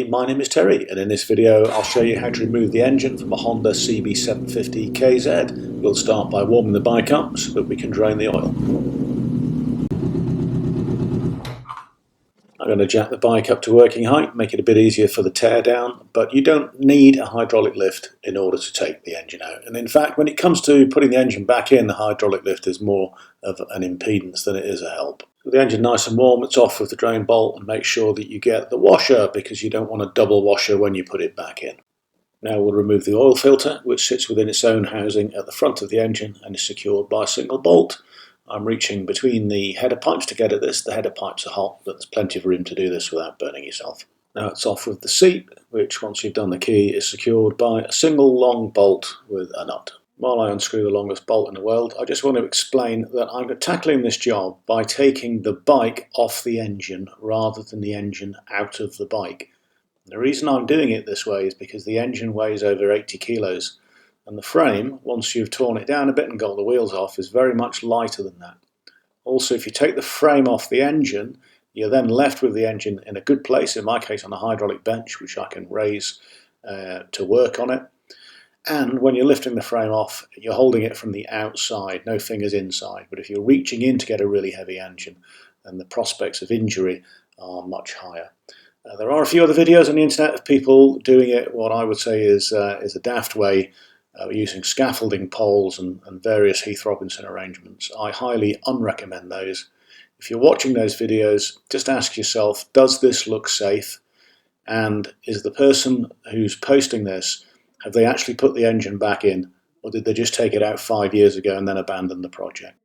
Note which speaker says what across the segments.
Speaker 1: Hi, my name is Terry, and in this video I'll show you how to remove the engine from a Honda CB750KZ. We'll start by warming the bike up so that we can drain the oil. I'm going to jack the bike up to working height, make it a bit easier for the tear down, but you don't need a hydraulic lift in order to take the engine out. And in fact, when it comes to putting the engine back in, the hydraulic lift is more of an impedance than it is a help. With the engine nice and warm, it's off with the drain bolt, and make sure that you get the washer because you don't want a double washer when you put it back in. Now we'll remove the oil filter, which sits within its own housing at the front of the engine and is secured by a single bolt. I'm reaching between the header pipes to get at this. The header pipes are hot, but there's plenty of room to do this without burning yourself. Now it's off with the seat, which once you've done the key is secured by a single long bolt with a nut. While I unscrew the longest bolt in the world, I just want to explain that I'm tackling this job by taking the bike off the engine rather than the engine out of the bike. The reason I'm doing it this way is because the engine weighs over 80 kilos and the frame, once you've torn it down a bit and got the wheels off, is very much lighter than that. Also, if you take the frame off the engine, you're then left with the engine in a good place, in my case on a hydraulic bench, which I can raise to work on it. And when you're lifting the frame off, you're holding it from the outside, no fingers inside. But if you're reaching in to get a really heavy engine, then the prospects of injury are much higher. There are a few other videos on the internet of people doing it what I would say is a daft way, using scaffolding poles and various Heath Robinson arrangements. I highly unrecommend those. If you're watching those videos, just ask yourself, does this look safe? And is the person who's posting this, have they actually put the engine back in, or did they just take it out 5 years ago and then abandon the project?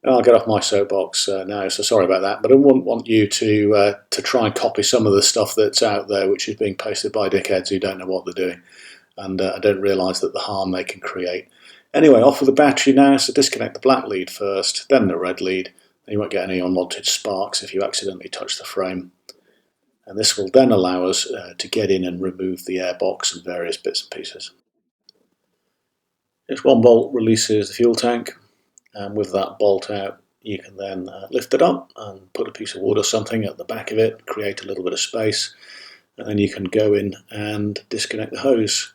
Speaker 1: I'll get off my soapbox now, so sorry about that, but I wouldn't want you to try and copy some of the stuff that's out there which is being posted by dickheads who don't know what they're doing and don't realise that the harm they can create. Anyway, off with the battery now, so disconnect the black lead first, then the red lead, and you won't get any unwanted sparks if you accidentally touch the frame. And this will then allow us to get in and remove the airbox and various bits and pieces. This one bolt releases the fuel tank, and with that bolt out you can then lift it up and put a piece of wood or something at the back of it, create a little bit of space, and then you can go in and disconnect the hose.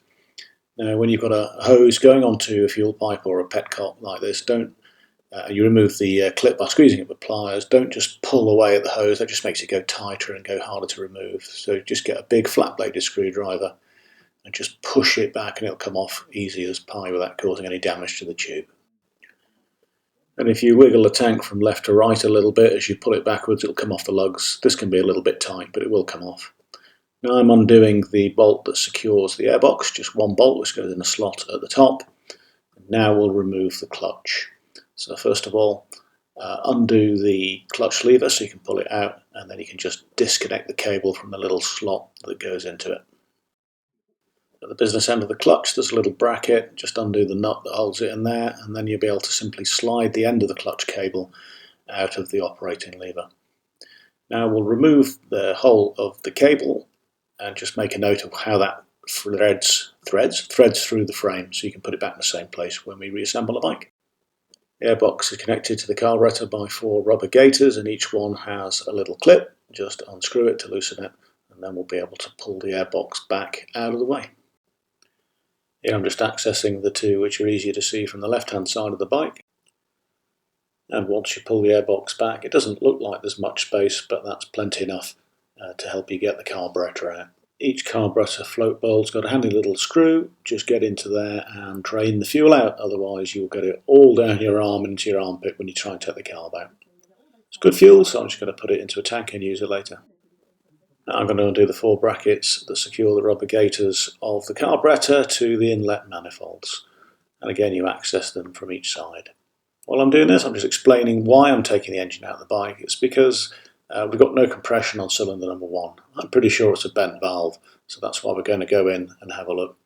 Speaker 1: Now when you've got a hose going onto a fuel pipe or a petcock like this, you remove the clip by squeezing it with pliers. Don't just pull away at the hose, that just makes it go tighter and go harder to remove. So just get a big flat bladed screwdriver and just push it back and it'll come off easy as pie without causing any damage to the tube. And if you wiggle the tank from left to right a little bit, as you pull it backwards, it'll come off the lugs. This can be a little bit tight, but it will come off. Now I'm undoing the bolt that secures the airbox, just one bolt which goes in a slot at the top. Now we'll remove the clutch. So first of all, undo the clutch lever so you can pull it out, and then you can just disconnect the cable from the little slot that goes into it. At the business end of the clutch there's a little bracket, just undo the nut that holds it in there, and then you'll be able to simply slide the end of the clutch cable out of the operating lever. Now we'll remove the whole of the cable and just make a note of how that threads through the frame so you can put it back in the same place when we reassemble the bike. The airbox is connected to the carburetor by 4 rubber gaiters, and each one has a little clip. Just unscrew it to loosen it, and then we'll be able to pull the airbox back out of the way. Here I'm just accessing the two which are easier to see from the left hand side of the bike. And once you pull the airbox back, it doesn't look like there's much space, but that's plenty enough to help you get the carburetor out. Each carburetor float bowl's got a handy little screw. Just get into there and drain the fuel out, otherwise you'll get it all down your arm and into your armpit when you try and take the carb out. It's good fuel, so I'm just going to put it into a tank and use it later. Now I'm going to undo the 4 brackets that secure the rubber gaiters of the carburetor to the inlet manifolds. And again you access them from each side. While I'm doing this, I'm just explaining why I'm taking the engine out of the bike. It's because we've got no compression on cylinder number 1. I'm pretty sure it's a bent valve, so that's why we're going to go in and have a look.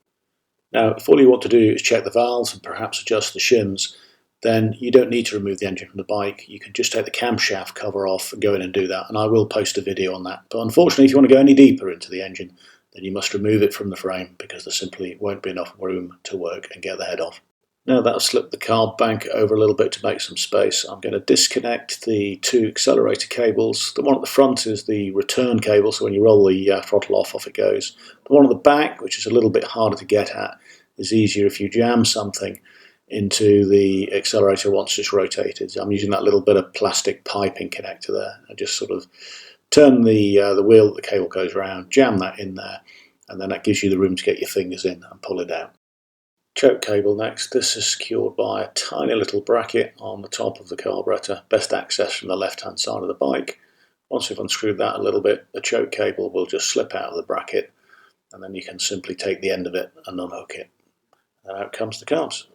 Speaker 1: Now, if all you want to do is check the valves and perhaps adjust the shims, then you don't need to remove the engine from the bike. You can just take the camshaft cover off and go in and do that, and I will post a video on that. But unfortunately, if you want to go any deeper into the engine, then you must remove it from the frame because there simply won't be enough room to work and get the head off. Now that I've slipped the carb bank over a little bit to make some space, I'm going to disconnect the two accelerator cables. The one at the front is the return cable, so when you roll the throttle off it goes. The one at the back, which is a little bit harder to get at, is easier if you jam something into the accelerator once it's rotated. I'm using that little bit of plastic piping connector there. I just sort of turn the wheel that the cable goes around, jam that in there, and then that gives you the room to get your fingers in and pull it out. Choke cable next. This is secured by a tiny little bracket on the top of the carburetor, best access from the left hand side of the bike. Once you've unscrewed that a little bit, the choke cable will just slip out of the bracket, and then you can simply take the end of it and unhook it. And out comes the carbs.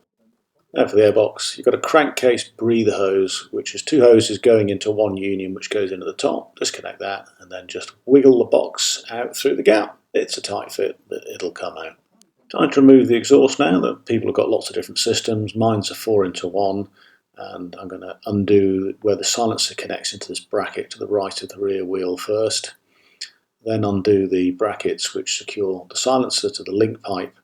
Speaker 1: Now for the airbox, you've got a crankcase breather hose, which is two hoses going into one union which goes into the top. Disconnect that and then just wiggle the box out through the gap. It's a tight fit, but it'll come out. Time to remove the exhaust now. That people have got lots of different systems. Mine's a 4-into-1, and I'm going to undo where the silencer connects into this bracket to the right of the rear wheel first. Then undo the brackets which secure the silencer to the link pipe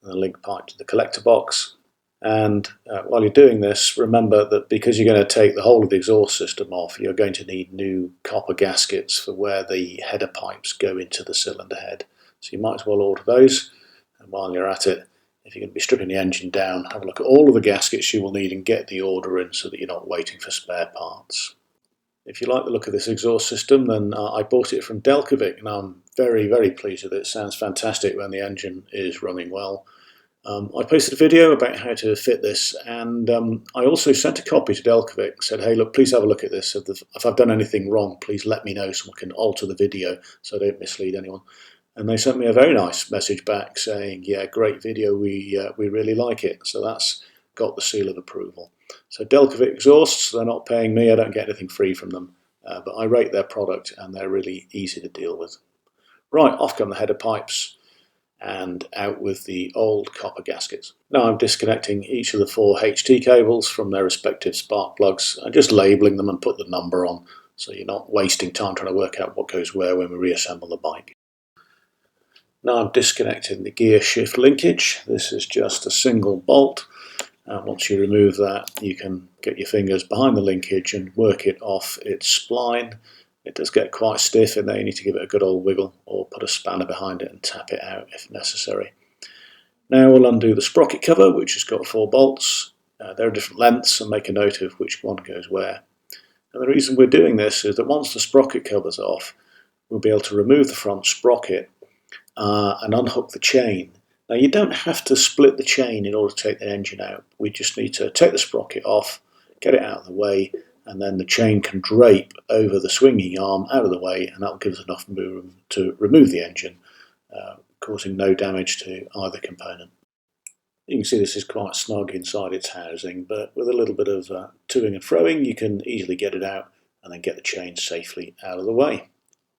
Speaker 1: and the link pipe to the collector box. And while you're doing this, remember that because you're going to take the whole of the exhaust system off, you're going to need new copper gaskets for where the header pipes go into the cylinder head. So you might as well order those. And while you're at it, if you're going to be stripping the engine down, have a look at all of the gaskets you will need and get the order in so that you're not waiting for spare parts. If you like the look of this exhaust system, then I bought it from Delcovic, and I'm very, very pleased with it. It sounds fantastic when the engine is running well. I posted a video about how to fit this, and I also sent a copy to Delcovic, said, hey look, please have a look at this. If I've done anything wrong, please let me know so I can alter the video so I don't mislead anyone. And they sent me a very nice message back saying, yeah, great video, we really like it. So that's got the seal of approval. So Delcovic exhausts, they're not paying me, I don't get anything free from them, but I rate their product and they're really easy to deal with. Right, off come the header pipes and out with the old copper gaskets. Now I'm disconnecting each of the 4 HT cables from their respective spark plugs and just labelling them and put the number on so you're not wasting time trying to work out what goes where when we reassemble the bike. Now I'm disconnecting the gear shift linkage. This is just a single bolt. Once you remove that, you can get your fingers behind the linkage and work it off its spline. It does get quite stiff in there, you need to give it a good old wiggle or put a spanner behind it and tap it out if necessary. Now we'll undo the sprocket cover, which has got 4 bolts. They're different lengths, and make a note of which one goes where. And the reason we're doing this is that once the sprocket cover's off, we'll be able to remove the front sprocket and unhook the chain. Now you don't have to split the chain in order to take the engine out. We just need to take the sprocket off, get it out of the way, and then the chain can drape over the swinging arm out of the way, and that'll give us enough room to remove the engine, causing no damage to either component. You can see this is quite snug inside its housing, but with a little bit of toing and froing you can easily get it out and then get the chain safely out of the way.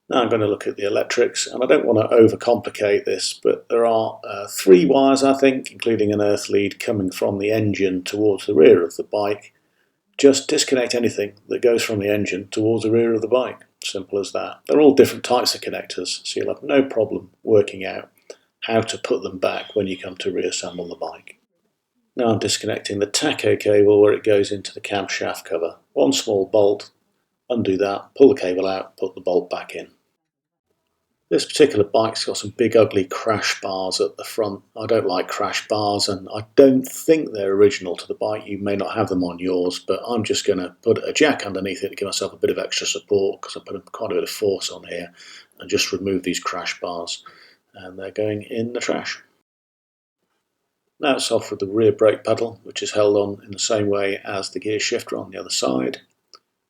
Speaker 1: Now I'm going to look at the electrics, and I don't want to overcomplicate this, but there are 3 wires, I think, including an earth lead coming from the engine towards the rear of the bike. Just disconnect anything that goes from the engine towards the rear of the bike. Simple as that. They're all different types of connectors, so you'll have no problem working out how to put them back when you come to reassemble the bike. Now I'm disconnecting the tacho cable where it goes into the camshaft cover. 1 small bolt, undo that, pull the cable out, put the bolt back in. This particular bike's got some big ugly crash bars at the front. I don't like crash bars, and I don't think they're original to the bike. You may not have them on yours, but I'm just going to put a jack underneath it to give myself a bit of extra support because I put quite a bit of force on here, and just remove these crash bars, and they're going in the trash. Now it's off with the rear brake pedal, which is held on in the same way as the gear shifter on the other side.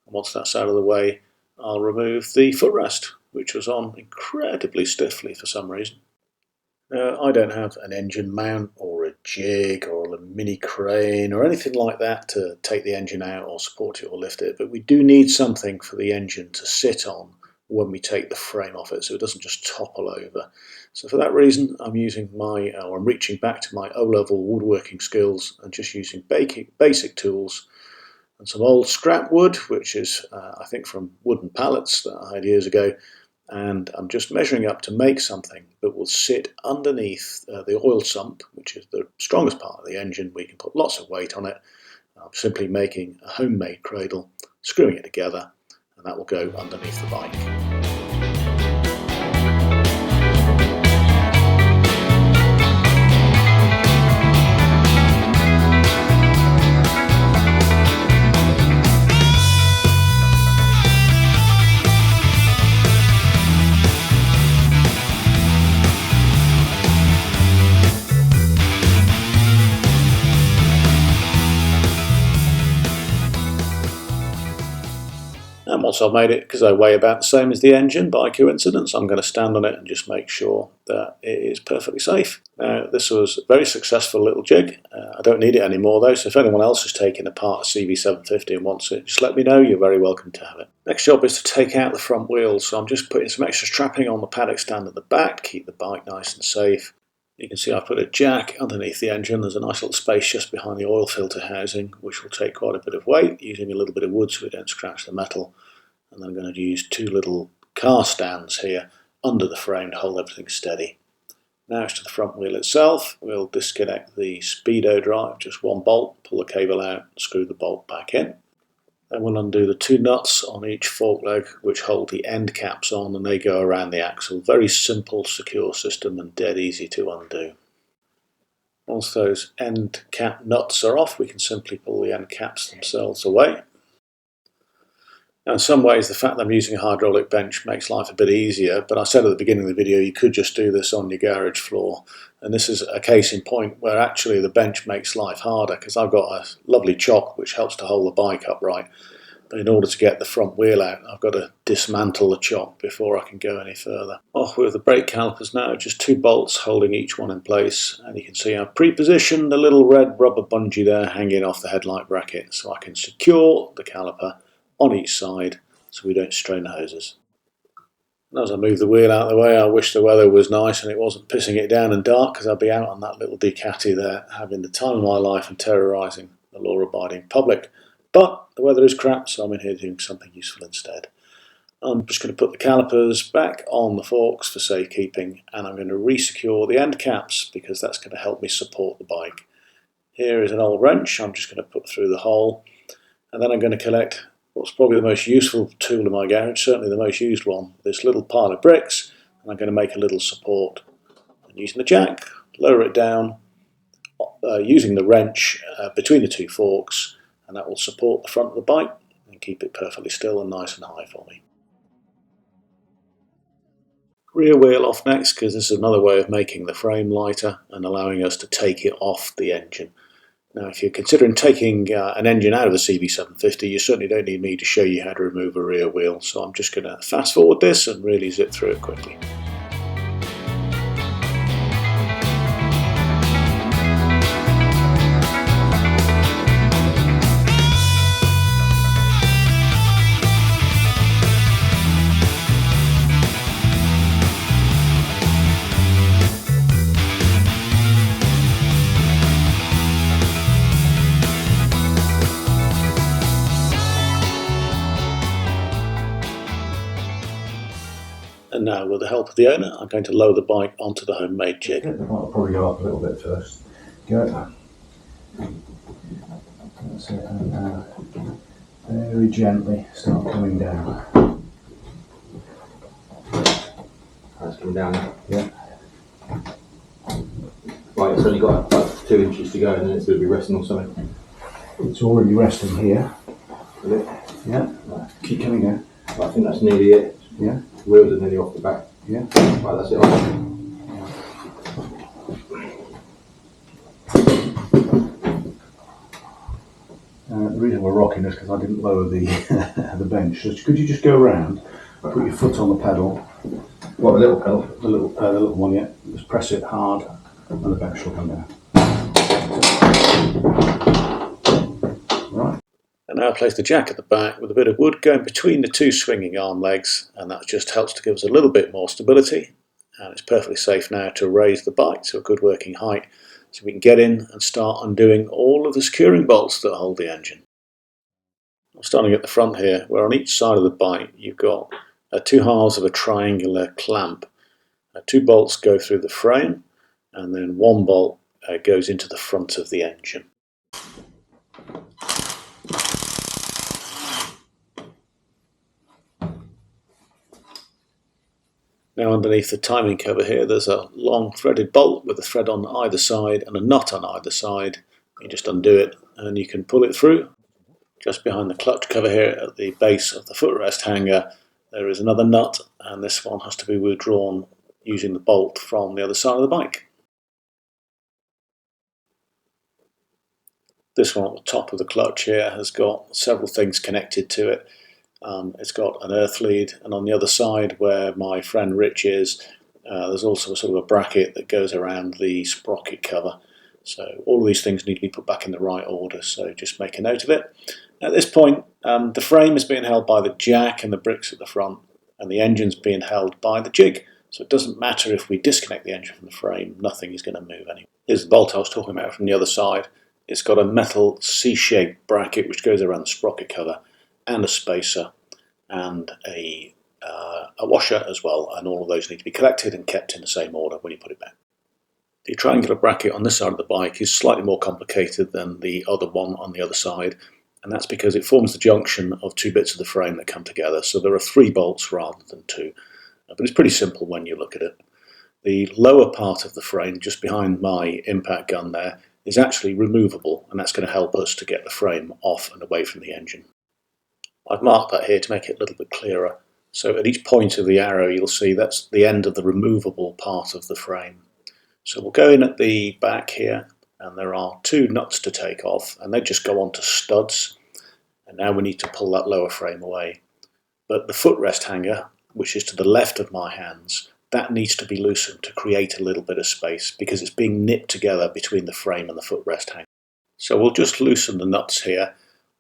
Speaker 1: And once that's out of the way, I'll remove the footrest, which was on incredibly stiffly for some reason. I don't have an engine mount or a jig or a mini crane or anything like that to take the engine out or support it or lift it, but we do need something for the engine to sit on when we take the frame off it so it doesn't just topple over. So for that reason I'm reaching back to my O-level woodworking skills and just using basic tools and some old scrap wood, which is I think from wooden pallets that I had years ago, and I'm just measuring up to make something that will sit underneath the oil sump, which is the strongest part of the engine. We can put lots of weight on it. I'm simply making a homemade cradle, screwing it together, and that will go underneath the bike. And once I've made it, because they weigh about the same as the engine by coincidence, I'm going to stand on it and just make sure that it is perfectly safe. Now, this was a very successful little jig. I don't need it anymore though, so if anyone else has taken apart a CB750 and wants it, just let me know. You're very welcome to have it. Next job is to take out the front wheels, so I'm just putting some extra strapping on the paddock stand at the back, keep the bike nice and safe. You can see I've put a jack underneath the engine. There's a nice little space just behind the oil filter housing, which will take quite a bit of weight, using a little bit of wood so we don't scratch the metal. And I'm going to use two little car stands here under the frame to hold everything steady. Now it's to the front wheel itself. We'll disconnect the speedo drive, just one bolt, pull the cable out, screw the bolt back in. Then we'll undo the two nuts on each fork leg which hold the end caps on, and they go around the axle. Very simple, secure system and dead easy to undo. Once those end cap nuts are off, we can simply pull the end caps themselves away. Now, in some ways the fact that I'm using a hydraulic bench makes life a bit easier, but I said at the beginning of the video you could just do this on your garage floor, and this is a case in point where actually the bench makes life harder, because I've got a lovely chock which helps to hold the bike upright, but in order to get the front wheel out I've got to dismantle the chock before I can go any further. Off with the brake calipers now, just two bolts holding each one in place, and you can see I've pre-positioned a little red rubber bungee there hanging off the headlight bracket so I can secure the caliper on each side so we don't strain the hoses. And as I move the wheel out of the way, I wish the weather was nice and it wasn't pissing it down and dark, because I'd be out on that little Ducati there having the time of my life and terrorising the law-abiding public. But the weather is crap, so I'm in here doing something useful instead. I'm just going to put the calipers back on the forks for safekeeping, and I'm going to re-secure the end caps because that's going to help me support the bike. Here is an old wrench I'm just going to put through the hole, and then I'm going to collect what's probably the most useful tool in my garage, certainly the most used one, this little pile of bricks, and I'm going to make a little support. And using the jack, lower it down, using the wrench between the two forks, and that will support the front of the bike and keep it perfectly still and nice and high for me. Rear wheel off next, because this is another way of making the frame lighter and allowing us to take it off the engine. Now, if you're considering taking an engine out of the CB750, you certainly don't need me to show you how to remove a rear wheel, so I'm just going to fast forward this and really zip through it quickly. And now, with the help of the owner, I'm going to lower the bike onto the homemade jig.
Speaker 2: I'll probably go up a little bit first. Go. That's it, and now very gently start coming down.
Speaker 3: That's coming down now.
Speaker 2: Yeah.
Speaker 3: Right, it's only got about 2 inches to go and then it's going to be resting on something.
Speaker 2: It's already resting here.
Speaker 3: Is it?
Speaker 2: Yeah.
Speaker 3: Right.
Speaker 2: Keep coming down.
Speaker 3: I think that's nearly it.
Speaker 2: Yeah.
Speaker 3: Wheels are nearly off the back.
Speaker 2: Yeah.
Speaker 3: Right, that's it.
Speaker 2: The reason we're rocking is because I didn't lower the the bench. So could you just go around, put your foot on the pedal?
Speaker 3: What, a little pedal?
Speaker 2: The little one, yeah. Just press it hard, and the bench will come down. Right.
Speaker 1: And now I place the jack at the back with a bit of wood going between the two swinging arm legs, and that just helps to give us a little bit more stability. And it's perfectly safe now to raise the bike to a good working height, so we can get in and start undoing all of the securing bolts that hold the engine. I'm starting at the front here, where on each side of the bike you've got two halves of a triangular clamp. Two bolts go through the frame, and then one bolt goes into the front of the engine. Now underneath the timing cover here there's a long threaded bolt with a thread on either side and a nut on either side. You just undo it and you can pull it through. Just behind the clutch cover here at the base of the footrest hanger there is another nut, and this one has to be withdrawn using the bolt from the other side of the bike. This one at the top of the clutch here has got several things connected to it. It's got an earth lead, and on the other side where my friend Rich is, there's also a sort of a bracket that goes around the sprocket cover. So all of these things need to be put back in the right order, so just make a note of it. At this point, the frame is being held by the jack and the bricks at the front, and the engine's being held by the jig. So it doesn't matter if we disconnect the engine from the frame, nothing is going to move anyway. Here's the bolt I was talking about from the other side. It's got a metal C-shaped bracket which goes around the sprocket cover, and a spacer, and a washer as well, and all of those need to be collected and kept in the same order when you put it back. The triangular bracket on this side of the bike is slightly more complicated than the other one on the other side, and that's because it forms the junction of two bits of the frame that come together. So there are 3 bolts rather than 2, but it's pretty simple when you look at it. The lower part of the frame, just behind my impact gun there, is actually removable, and that's going to help us to get the frame off and away from the engine. I've marked that here to make it a little bit clearer. So at each point of the arrow you'll see that's the end of the removable part of the frame. So we'll go in at the back here, and there are 2 nuts to take off, and they just go onto studs, and now we need to pull that lower frame away. But the footrest hanger, which is to the left of my hands, that needs to be loosened to create a little bit of space because it's being knit together between the frame and the footrest hanger. So we'll just loosen the nuts here,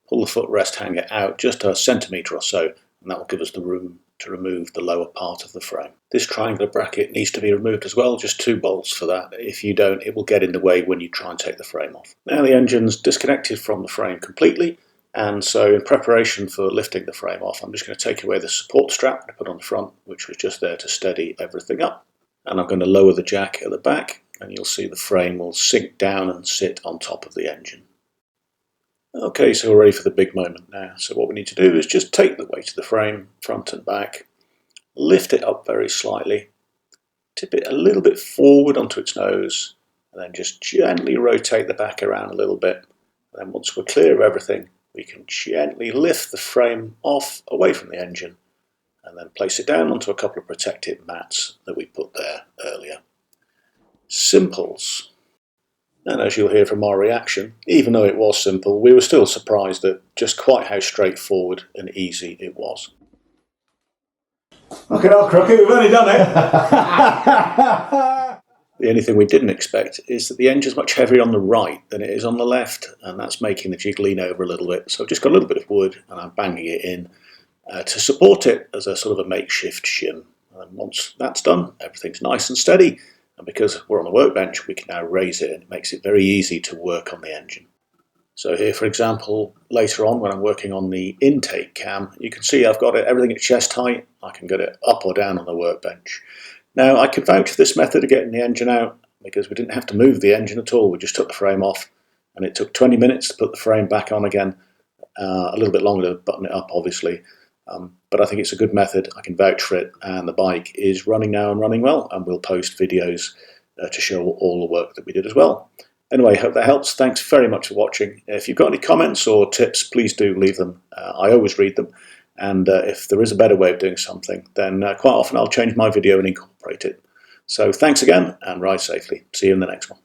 Speaker 1: pull the footrest hanger out just a centimetre or so, and that will give us the room to remove the lower part of the frame. This triangular bracket needs to be removed as well, just 2 bolts for that. If you don't, it will get in the way when you try and take the frame off. Now the engine's disconnected from the frame completely, and so in preparation for lifting the frame off, I'm just going to take away the support strap I put on the front, which was just there to steady everything up. And I'm going to lower the jack at the back, and you'll see the frame will sink down and sit on top of the engine. Okay, so we're ready for the big moment now. So what we need to do is just take the weight of the frame, front and back, lift it up very slightly, tip it a little bit forward onto its nose, and then just gently rotate the back around a little bit. And then once we're clear of everything, we can gently lift the frame off away from the engine, and then place it down onto a couple of protective mats that we put there earlier. Simples. And as you'll hear from our reaction, even though it was simple, we were still surprised at just quite how straightforward and easy it was.
Speaker 2: Look at our Crooked, we've only done it!
Speaker 1: The only thing we didn't expect is that the engine's much heavier on the right than it is on the left, and that's making the jig lean over a little bit. So I've just got a little bit of wood and I'm banging it in to support it as a sort of a makeshift shim. And once that's done, everything's nice and steady. And because we're on a workbench, we can now raise it, and it makes it very easy to work on the engine. So here, for example, later on when I'm working on the intake cam, you can see I've got everything at chest height. I can get it up or down on the workbench. Now, I can vouch for this method of getting the engine out because we didn't have to move the engine at all. We just took the frame off, and it took 20 minutes to put the frame back on again. A little bit longer to button it up, obviously. But I think it's a good method. I can vouch for it, and the bike is running now and running well, and we'll post videos to show all the work that we did as well. Anyway, hope that helps. Thanks very much for watching. If you've got any comments or tips, please do leave them. I always read them, and if there is a better way of doing something, then quite often I'll change my video and incorporate it. So thanks again, and ride safely. See you in the next one.